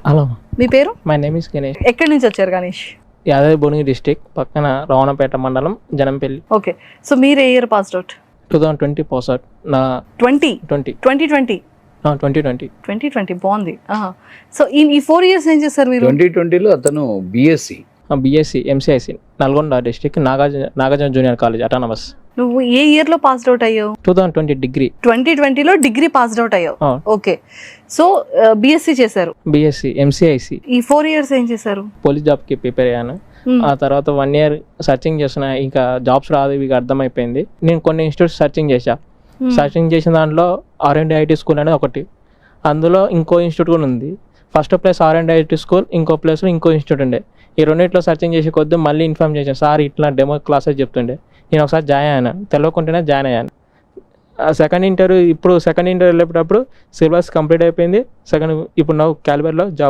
Hello, మీ పేరు? My name is Ganesh. ఎక్కడి నుంచి వచ్చారు గణేష్? యాదాద్రి భువనగిరి డిస్టిక్, పక్కన రావణపేట మండలం, జనంపల్లి. ఓకే, సో మీరు ఏ year passed out? 2020 pass out. నా 2020 2020 బాగుంది. సో ఈ 4 years ఏం చేశారు మీరు? 2020లో అతను BSc BSc MCIC Nalgonda district, Nagarjuna junior college autonomous. నువ్వు ఏ ఇయర్ లో పాస్డ్ అవుట్ అయ్యావు? 2020 డిగ్రీ. 2020లో డిగ్రీ పాస్డ్ అవుట్ అయ్యావు. ఓకే, సో బిఎస్సి చేశారు. BSc MCIC. ఈ 4 years ఏం చేశారు? పోలీస్ జాబ్కి ప్రిపేర్ అయ్యాను. ఆ తర్వాత 1 year సర్చింగ్ చేస్తున్నా, ఇంకా జాబ్స్ రాదు ఇక అర్థమైపోయింది. నేను కొన్ని ఇన్స్టిట్యూట్స్ సర్చింగ్ చేశా. సర్చింగ్ చేసిన దాంట్లో R&IIT స్కూల్ అనేది ఒకటి, అందులో ఇంకో ఇన్స్టిట్యూట్ కూడా ఉంది. ఫస్ట్ ప్లేస్ R&IIT స్కూల్, ఇంకో ప్లేస్లో ఇంకో ఇన్స్టిట్యూట్ ఉండే. ఈ రెండింటిలో సర్చింగ్ చేసే కొద్దీ మళ్ళీ ఇన్ఫార్మ్ చేశాను, సార్ ఇట్లా డెమో క్లాసెస్ చెప్తుండే. నేను ఒకసారి జాయిన్ అయ్యాను, తెలియకుండానే జాయిన్ అయ్యాను. సెకండ్ ఇంటర్వ్యూ వెళ్ళేటప్పుడు సిలబస్ కంప్లీట్ అయిపోయింది. ఇప్పుడు నా క్యాలిబర్లో జాబ్